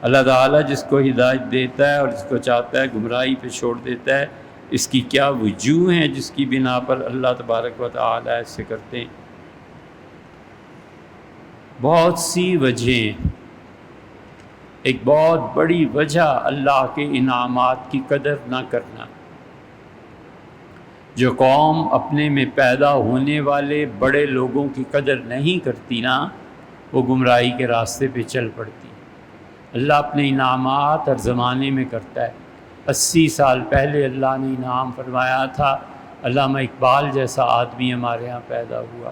اللہ تعالیٰ جس کو ہدایت دیتا ہے اور جس کو چاہتا ہے گمراہی پہ چھوڑ دیتا ہے۔ اس کی کیا وجوہ ہیں جس کی بنا پر اللہ تبارک و تعالیٰ ایسے کرتے ہیں؟ بہت سی وجہیں۔ ایک بہت بڑی وجہ اللہ کے انعامات کی قدر نہ کرنا۔ جو قوم اپنے میں پیدا ہونے والے بڑے لوگوں کی قدر نہیں کرتی نا، وہ گمراہی کے راستے پہ چل پڑتی۔ اللہ اپنے انعامات ہر زمانے میں کرتا ہے۔ 80 سال پہلے اللہ نے انعام فرمایا تھا، علامہ اقبال جیسا آدمی ہمارے ہاں پیدا ہوا۔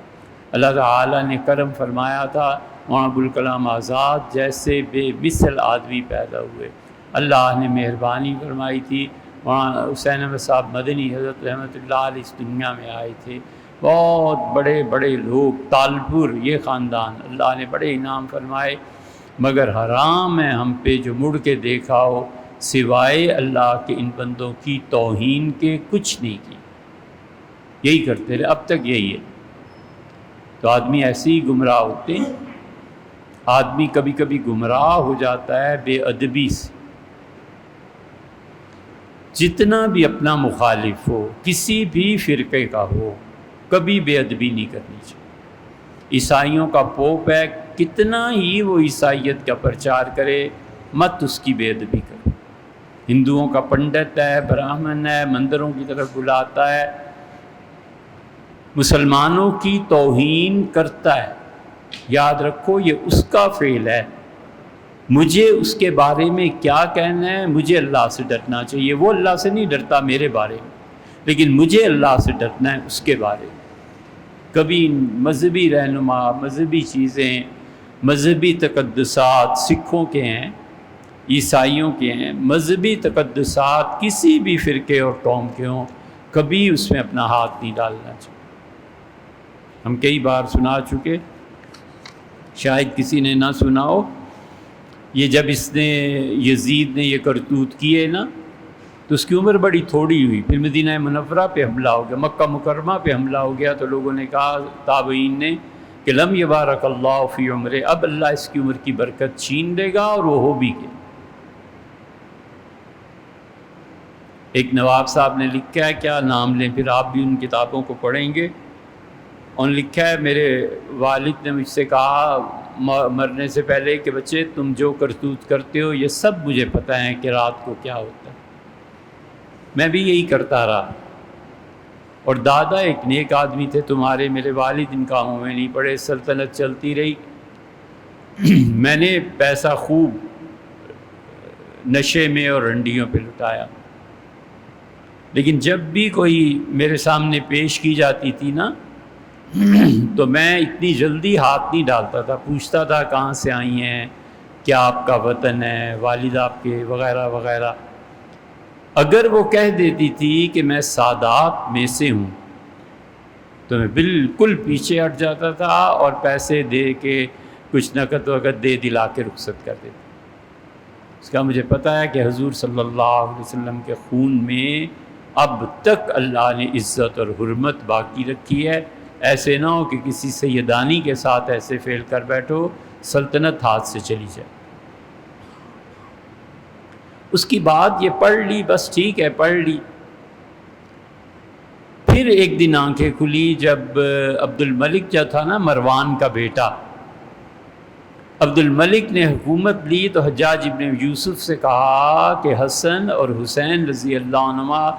اللہ تعالیٰ نے کرم فرمایا تھا، مولانا ابوالکلام آزاد جیسے بے مثل آدمی پیدا ہوئے۔ اللہ نے مہربانی فرمائی تھی، مولانا حسین احمد صاحب مدنی حضرت رحمۃ اللہ علیہ اس دنیا میں آئے تھے۔ بہت بڑے بڑے لوگ، طالپور یہ خاندان، اللہ نے بڑے انعام فرمائے، مگر حرام ہے ہم پہ جو مڑ کے دیکھا ہو سوائے اللہ کے ان بندوں کی توہین کے کچھ نہیں کی۔ یہی کرتے رہے، اب تک یہی ہے۔ تو آدمی ایسے ہی گمراہ ہوتے ہیں۔ آدمی کبھی کبھی گمراہ ہو جاتا ہے بے ادبی سے۔ جتنا بھی اپنا مخالف ہو، کسی بھی فرقے کا ہو، کبھی بے ادبی نہیں کرنی چاہیے۔ عیسائیوں کا پوپ ہے، کتنا ہی وہ عیسائیت کا پرچار کرے، مت اس کی بے ادبی کرو۔ ہندوؤں کا پنڈت ہے، براہمن ہے، مندروں کی طرف بلاتا ہے، مسلمانوں کی توہین کرتا ہے، یاد رکھو یہ اس کا فعل ہے۔ مجھے اس کے بارے میں کیا کہنا ہے؟ مجھے اللہ سے ڈرنا چاہیے۔ وہ اللہ سے نہیں ڈرتا میرے بارے میں، لیکن مجھے اللہ سے ڈرنا ہے اس کے بارے میں۔ کبھی مذہبی رہنما، مذہبی چیزیں، مذہبی تقدسات سکھوں کے ہیں، عیسائیوں کے ہیں، مذہبی تقدسات کسی بھی فرقے اور قوم کے ہوں، کبھی اس میں اپنا ہاتھ نہیں ڈالنا چاہیے۔ ہم کئی بار سنا چکے، شاید کسی نے نہ سنا ہو، یہ جب اس نے یزید نے یہ کرتوت کیے نا تو اس کی عمر بڑی تھوڑی ہوئی، پھر مدینہ منورہ پہ حملہ ہو گیا، مکہ مکرمہ پہ حملہ ہو گیا، تو لوگوں نے کہا، تابعین نے، کہ لم یبارک اللہ فی عمرہ، اب اللہ اس کی عمر کی برکت چھین دے گا، اور وہ ہو بھی گیا۔ ایک نواب صاحب نے لکھا ہے، کیا نام لیں، پھر آپ بھی ان کتابوں کو پڑھیں گے، انہوں نے لکھا ہے، میرے والد نے مجھ سے کہا مرنے سے پہلے کہ بچے تم جو کرتوت کرتے ہو یہ سب مجھے پتہ ہے کہ رات کو کیا ہوتا ہے۔ میں بھی یہی کرتا رہا، اور دادا ایک نیک آدمی تھے تمہارے، میرے والد ان کاموں میں نہیں پڑے، سلطنت چلتی رہی، میں نے پیسہ خوب نشے میں اور رنڈیوں پہ لٹایا، لیکن جب بھی کوئی میرے سامنے پیش کی جاتی تھی نا تو میں اتنی جلدی ہاتھ نہیں ڈالتا تھا، پوچھتا تھا کہاں سے آئی ہیں، کیا آپ کا وطن ہے، والد آپ کے، وغیرہ وغیرہ۔ اگر وہ کہہ دیتی تھی کہ میں سادات میں سے ہوں تو میں بالکل پیچھے ہٹ جاتا تھا اور پیسے دے کے کچھ نقد وقت دے دلا کے رخصت کر دیتا۔ اس کا مجھے پتہ ہے کہ حضور صلی اللہ علیہ وسلم کے خون میں اب تک اللہ نے عزت اور حرمت باقی رکھی ہے۔ ایسے نہ ہو کہ کسی سیدانی کے ساتھ ایسے فعل کر بیٹھو، سلطنت ہاتھ سے چلی جائے۔ اس کی بات یہ پڑھ لی، بس ٹھیک ہے پڑھ لی۔ پھر ایک دن آنکھیں کھلی جب عبد الملک جو تھا نا، مروان کا بیٹا، عبد الملک نے حکومت لی تو حجاج ابن یوسف سے کہا کہ حسن اور حسین رضی اللہ عنہما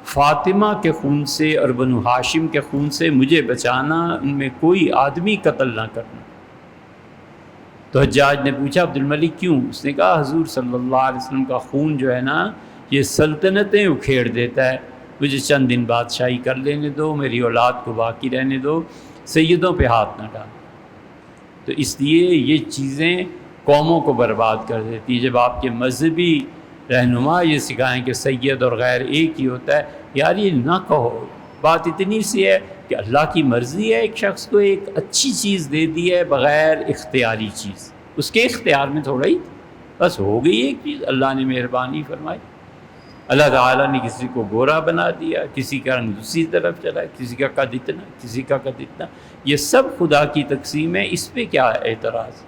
فاطمہ کے خون سے اور بنو ہاشم کے خون سے مجھے بچانا، ان میں کوئی آدمی قتل نہ کرنا۔ تو حجاج نے پوچھا عبد الملک کیوں؟ اس نے کہا حضور صلی اللہ علیہ وسلم کا خون جو ہے نا یہ سلطنتیں اکھیڑ دیتا ہے، مجھے چند دن بادشاہی کر لینے دو، میری اولاد کو باقی رہنے دو، سیدوں پہ ہاتھ نہ ڈال۔ تو اس لیے یہ چیزیں قوموں کو برباد کر دیتی ہیں۔ جب آپ کے مذہبی رہنما یہ سکھائیں کہ سید اور غیر ایک ہی ہوتا ہے، یار یہ نہ کہو۔ بات اتنی سی ہے کہ اللہ کی مرضی ہے ایک شخص کو ایک اچھی چیز دے دی ہے بغیر اختیاری چیز، اس کے اختیار میں تھوڑا ہی بس ہو گئی ایک چیز، اللہ نے مہربانی فرمائی۔ اللہ تعالیٰ نے کسی کو گورا بنا دیا، کسی کا رنگ دوسری طرف چلا، کسی کا قد اتنا، کسی کا قد اتنا، یہ سب خدا کی تقسیم ہے، اس پہ کیا اعتراض؟